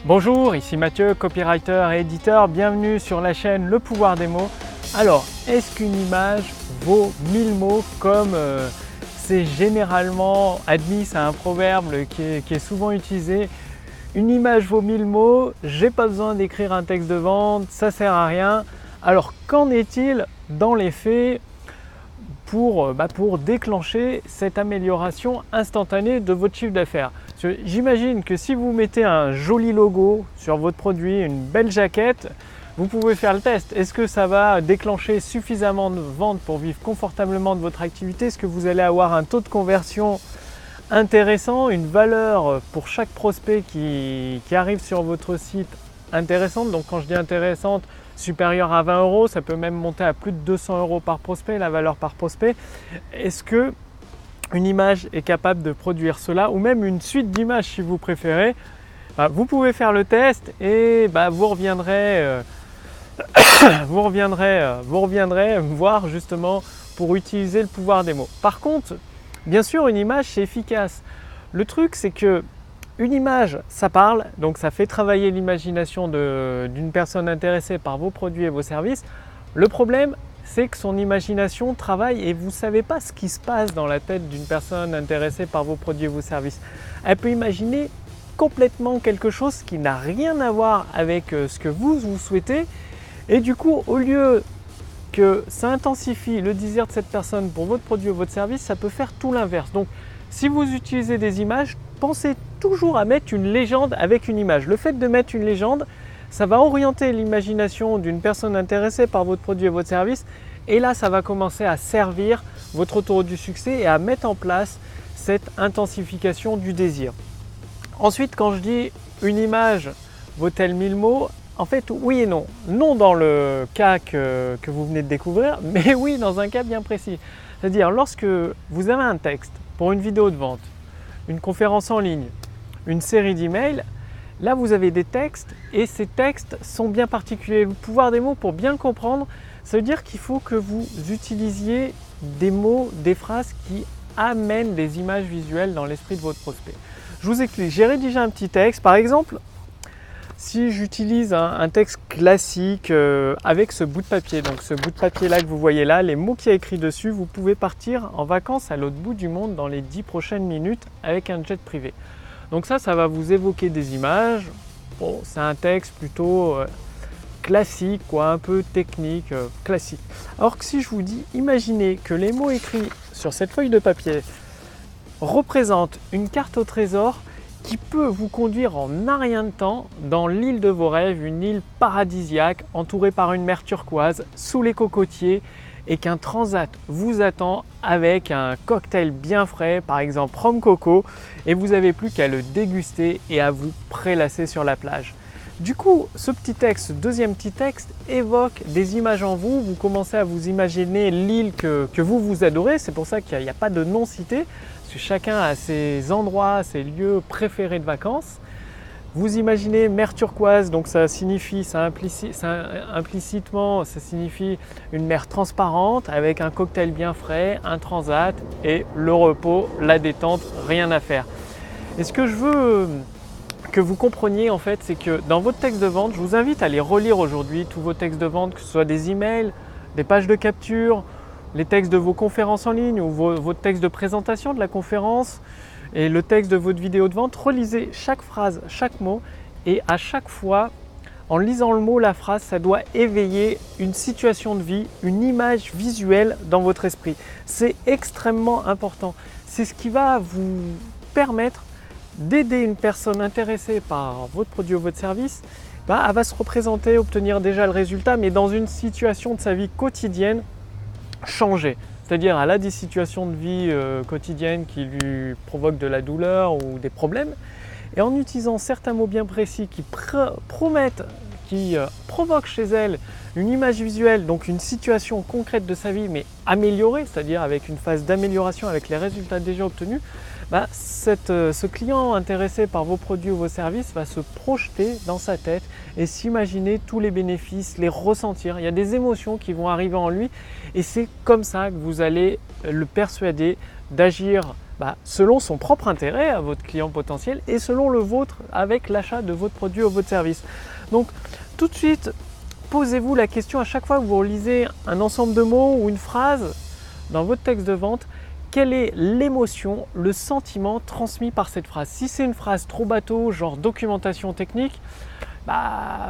Bonjour, ici Mathieu, copywriter et éditeur. Bienvenue sur la chaîne Le Pouvoir des mots. Alors, est-ce qu'une image vaut 1000 mots comme c'est généralement admis? C'est un proverbe qui est souvent utilisé. Une image vaut 1000 mots, j'ai pas besoin d'écrire un texte de vente, ça sert à rien. Alors, qu'en est-il dans les faits pour déclencher cette amélioration instantanée de votre chiffre d'affaires? J'imagine que si vous mettez un joli logo sur votre produit, une belle jaquette, vous pouvez faire le test. Est-ce que ça va déclencher suffisamment de ventes pour vivre confortablement de votre activité? Est-ce que vous allez avoir un taux de conversion intéressant, une valeur pour chaque prospect qui arrive sur votre site intéressante? Donc quand je dis intéressante, supérieure à 20 euros, ça peut même monter à plus de 200 euros par prospect, la valeur par prospect. Est-ce que une image est capable de produire cela, ou même une suite d'images si vous préférez? Vous pouvez faire le test et vous reviendrez me voir justement pour utiliser le pouvoir des mots. Par contre, bien sûr, une image c'est efficace. Le truc c'est que une image, ça parle, donc ça fait travailler l'imagination d'une personne intéressée par vos produits et vos services. Le problème, c'est que son imagination travaille et vous ne savez pas ce qui se passe dans la tête d'une personne intéressée par vos produits et vos services. Elle peut imaginer complètement quelque chose qui n'a rien à voir avec ce que vous souhaitez, et du coup, au lieu que ça intensifie le désir de cette personne pour votre produit ou votre service, ça peut faire tout l'inverse. Donc, si vous utilisez des images, pensez toujours à mettre une légende avec une image. Le fait de mettre une légende, ça va orienter l'imagination d'une personne intéressée par votre produit et votre service, et là ça va commencer à servir votre autoroute du succès et à mettre en place cette intensification du désir. Ensuite, quand je dis une image vaut-elle 1000 mots, en fait oui et non. Non dans le cas que vous venez de découvrir, mais oui dans un cas bien précis. C'est-à-dire lorsque vous avez un texte pour une vidéo de vente, une conférence en ligne, une série d'emails, là vous avez des textes et ces textes sont bien particuliers. Le pouvoir des mots, pour bien le comprendre, ça veut dire qu'il faut que vous utilisiez des mots, des phrases qui amènent des images visuelles dans l'esprit de votre prospect. Je vous explique, j'ai rédigé un petit texte. Par exemple, si j'utilise un texte classique avec ce bout de papier, donc ce bout de papier là que vous voyez là, les mots qu'il y a écrits dessus, vous pouvez partir en vacances à l'autre bout du monde dans les 10 prochaines minutes avec un jet privé. Donc ça va vous évoquer des images. Bon, c'est un texte plutôt classique, un peu technique, classique. Alors que si je vous dis, imaginez que les mots écrits sur cette feuille de papier représentent une carte au trésor qui peut vous conduire en un rien de temps dans l'île de vos rêves, une île paradisiaque entourée par une mer turquoise, sous les cocotiers, et qu'un transat vous attend avec un cocktail bien frais, par exemple rhum coco, et vous n'avez plus qu'à le déguster et à vous prélasser sur la plage. Du coup, ce petit texte, ce deuxième petit texte, évoque des images en vous. Vous commencez à vous imaginer l'île que vous adorez. C'est pour ça qu'il n'y a pas de nom cité, parce que chacun a ses endroits, ses lieux préférés de vacances. Vous imaginez mer turquoise, donc ça signifie, implicitement, ça signifie une mer transparente avec un cocktail bien frais, un transat et le repos, la détente, rien à faire. Et ce que je veux que vous compreniez en fait, c'est que dans votre texte de vente, je vous invite à les relire aujourd'hui, tous vos textes de vente, que ce soit des emails, des pages de capture, les textes de vos conférences en ligne ou votre texte de présentation de la conférence et le texte de votre vidéo de vente. Relisez chaque phrase, chaque mot, et à chaque fois, en lisant le mot, la phrase, ça doit éveiller une situation de vie, une image visuelle dans votre esprit. C'est extrêmement important. C'est ce qui va vous permettre d'aider une personne intéressée par votre produit ou votre service. Elle va se représenter, obtenir déjà le résultat, mais dans une situation de sa vie quotidienne changée. C'est-à-dire elle a des situations de vie quotidiennes qui lui provoquent de la douleur ou des problèmes. Et en utilisant certains mots bien précis qui provoquent chez elle une image visuelle, donc une situation concrète de sa vie, mais améliorée, c'est-à-dire avec une phase d'amélioration avec les résultats déjà obtenus, ce client intéressé par vos produits ou vos services va se projeter dans sa tête et s'imaginer tous les bénéfices, les ressentir. Il y a des émotions qui vont arriver en lui et c'est comme ça que vous allez le persuader d'agir selon son propre intérêt à votre client potentiel et selon le vôtre avec l'achat de votre produit ou votre service. Donc tout de suite, posez-vous la question à chaque fois que vous relisez un ensemble de mots ou une phrase dans votre texte de vente, quelle est l'émotion, le sentiment transmis par cette phrase? Si c'est une phrase trop bateau, genre documentation technique,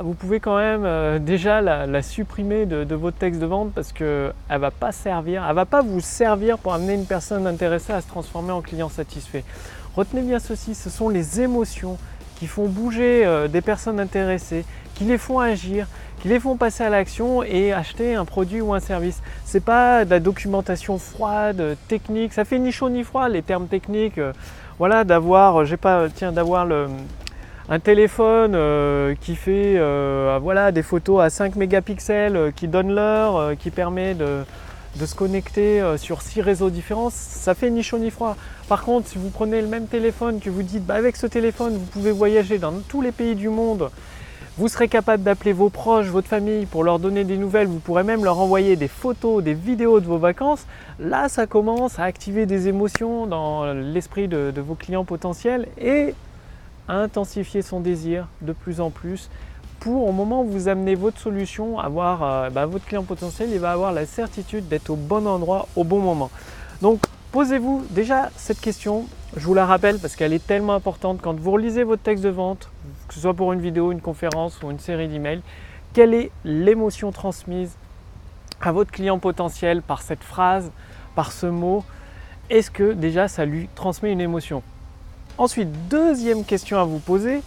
vous pouvez quand même déjà la supprimer de votre texte de vente parce qu'elle ne va pas servir, elle ne va pas vous servir pour amener une personne intéressée à se transformer en client satisfait. Retenez bien ceci, ce sont les émotions qui font bouger des personnes intéressées, qui les font agir, qui les font passer à l'action et acheter un produit ou un service. Ce n'est pas de la documentation froide, technique, ça fait ni chaud ni froid les termes techniques. D'avoir un téléphone qui fait des photos à 5 mégapixels, qui donne l'heure, qui permet de se connecter sur 6 réseaux différents, ça fait ni chaud ni froid. Par contre, si vous prenez le même téléphone, que vous dites avec ce téléphone, vous pouvez voyager dans tous les pays du monde, vous serez capable d'appeler vos proches, votre famille pour leur donner des nouvelles, vous pourrez même leur envoyer des photos, des vidéos de vos vacances. Là, ça commence à activer des émotions dans l'esprit de vos clients potentiels et à intensifier son désir de plus en plus pour, au moment où vous amenez votre solution, avoir votre client potentiel, il va avoir la certitude d'être au bon endroit au bon moment. Donc, posez-vous déjà cette question, je vous la rappelle parce qu'elle est tellement importante quand vous relisez votre texte de vente, que ce soit pour une vidéo, une conférence ou une série d'emails, quelle est l'émotion transmise à votre client potentiel par cette phrase, par ce mot? Est-ce que déjà ça lui transmet une émotion? Ensuite, deuxième question à vous poser,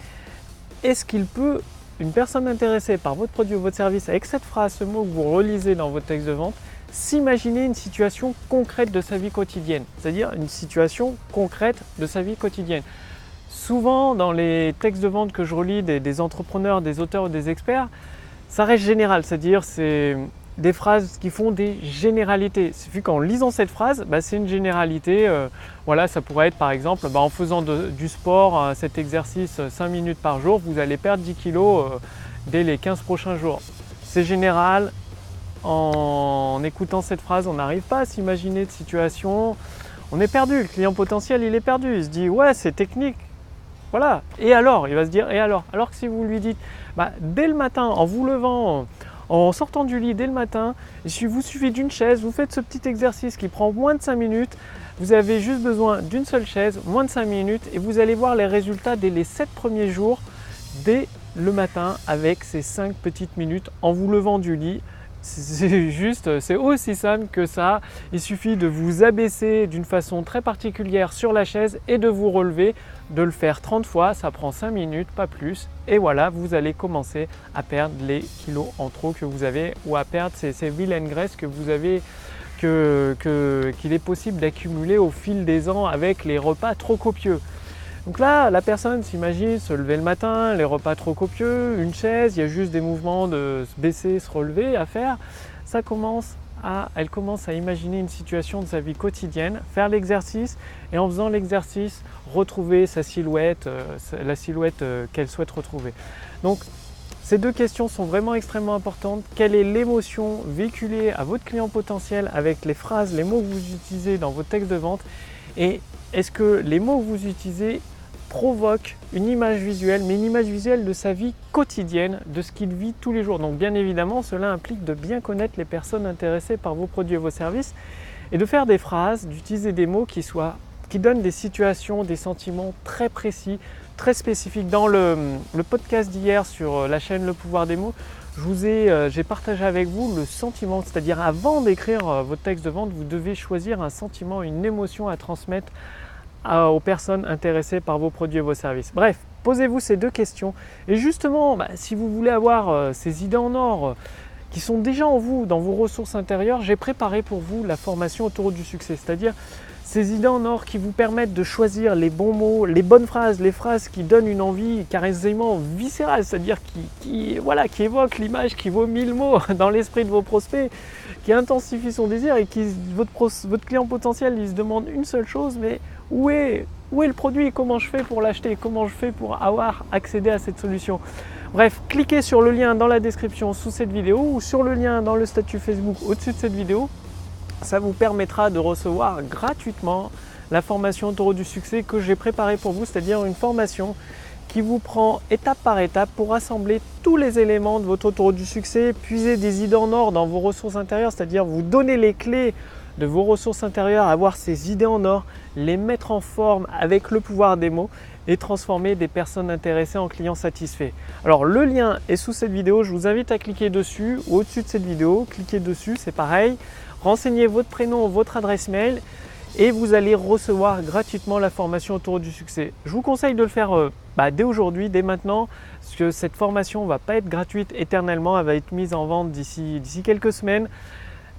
est-ce qu'il peut, une personne intéressée par votre produit ou votre service, avec cette phrase, ce mot que vous relisez dans votre texte de vente, s'imaginer une situation concrète de sa vie quotidienne, c'est-à-dire une situation concrète de sa vie quotidienne. Souvent, dans les textes de vente que je relis des entrepreneurs, des auteurs ou des experts, ça reste général, c'est-à-dire c'est des phrases qui font des généralités. Vu qu'en lisant cette phrase, c'est une généralité. Ça pourrait être par exemple, en faisant du sport, cet exercice 5 minutes par jour, vous allez perdre 10 kilos dès les 15 prochains jours. C'est général. En écoutant cette phrase, on n'arrive pas à s'imaginer de situation. On est perdu, le client potentiel il est perdu, il se dit ouais c'est technique. Voilà, et alors? Il va se dire et alors? Alors que si vous lui dites dès le matin, en vous levant, en sortant du lit dès le matin, il vous suffit d'une chaise, vous faites ce petit exercice qui prend moins de 5 minutes, vous avez juste besoin d'une seule chaise, moins de 5 minutes et vous allez voir les résultats dès les 7 premiers jours, dès le matin avec ces 5 petites minutes en vous levant du lit. C'est aussi simple que ça. Il suffit de vous abaisser d'une façon très particulière sur la chaise et de vous relever, de le faire 30 fois, ça prend 5 minutes, pas plus. Et voilà, vous allez commencer à perdre les kilos en trop que vous avez ou à perdre ces vilaines graisses que vous avez, qu'il est possible d'accumuler au fil des ans avec les repas trop copieux. Donc là, la personne s'imagine se lever le matin, les repas trop copieux, une chaise, il y a juste des mouvements de se baisser, se relever à faire. Elle commence à imaginer une situation de sa vie quotidienne, faire l'exercice et en faisant l'exercice, retrouver sa silhouette, la silhouette qu'elle souhaite retrouver. Donc, ces deux questions sont vraiment extrêmement importantes. Quelle est l'émotion véhiculée à votre client potentiel avec les phrases, les mots que vous utilisez dans votre texte de vente? Et est-ce que les mots que vous utilisez provoquent une image visuelle, mais une image visuelle de sa vie quotidienne, de ce qu'il vit tous les jours? Donc bien évidemment, cela implique de bien connaître les personnes intéressées par vos produits et vos services et de faire des phrases, d'utiliser des mots qui donnent des situations, des sentiments très précis, très spécifiques. Dans le podcast d'hier sur la chaîne Le Pouvoir des mots, j'ai partagé avec vous le sentiment, c'est-à-dire avant d'écrire votre texte de vente, vous devez choisir un sentiment, une émotion à transmettre aux personnes intéressées par vos produits et vos services. Bref, posez-vous ces deux questions et justement, si vous voulez avoir ces idées en or qui sont déjà en vous, dans vos ressources intérieures, j'ai préparé pour vous la formation Autoroute du succès, c'est-à-dire ces idées en or qui vous permettent de choisir les bons mots, les bonnes phrases, les phrases qui donnent une envie carrément viscérale, c'est-à-dire qui évoque l'image qui vaut 1000 mots dans l'esprit de vos prospects, qui intensifie son désir et votre client potentiel il se demande une seule chose, mais où est où est le produit, comment je fais pour l'acheter, comment je fais pour accéder à cette solution. Bref, cliquez sur le lien dans la description sous cette vidéo ou sur le lien dans le statut Facebook au-dessus de cette vidéo. Ça vous permettra de recevoir gratuitement la formation Taureau du succès que j'ai préparée pour vous, c'est-à-dire une formation qui vous prend étape par étape pour assembler tous les éléments de votre Taureau du succès, puiser des idées en or dans vos ressources intérieures, c'est-à-dire vous donner les clés de vos ressources intérieures, avoir ces idées en or, les mettre en forme avec le pouvoir des mots et transformer des personnes intéressées en clients satisfaits. Alors le lien est sous cette vidéo, je vous invite à cliquer dessus ou au-dessus de cette vidéo, cliquez dessus, c'est pareil, renseignez votre prénom, votre adresse mail et vous allez recevoir gratuitement la formation Taureau du succès. Je vous conseille de le faire dès aujourd'hui, dès maintenant, parce que cette formation ne va pas être gratuite éternellement, elle va être mise en vente d'ici quelques semaines.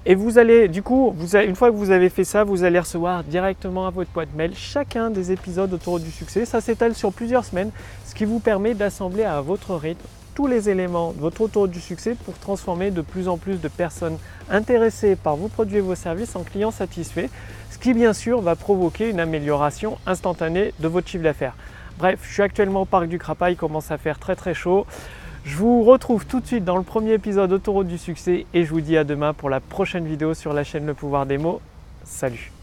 Et vous allez, du coup, une fois que vous avez fait ça, vous allez recevoir directement à votre boîte mail chacun des épisodes de Taureau du succès. Ça s'étale sur plusieurs semaines, ce qui vous permet d'assembler à votre rythme tous les éléments de votre Taureau du succès pour transformer de plus en plus de personnes intéressées par vos produits et vos services en clients satisfaits, ce qui bien sûr va provoquer une amélioration instantanée de votre chiffre d'affaires. Bref, je suis actuellement au parc du Crapa, il commence à faire très chaud. Je vous retrouve tout de suite dans le premier épisode de Taureau du succès et je vous dis à demain pour la prochaine vidéo sur la chaîne Le Pouvoir des mots. Salut!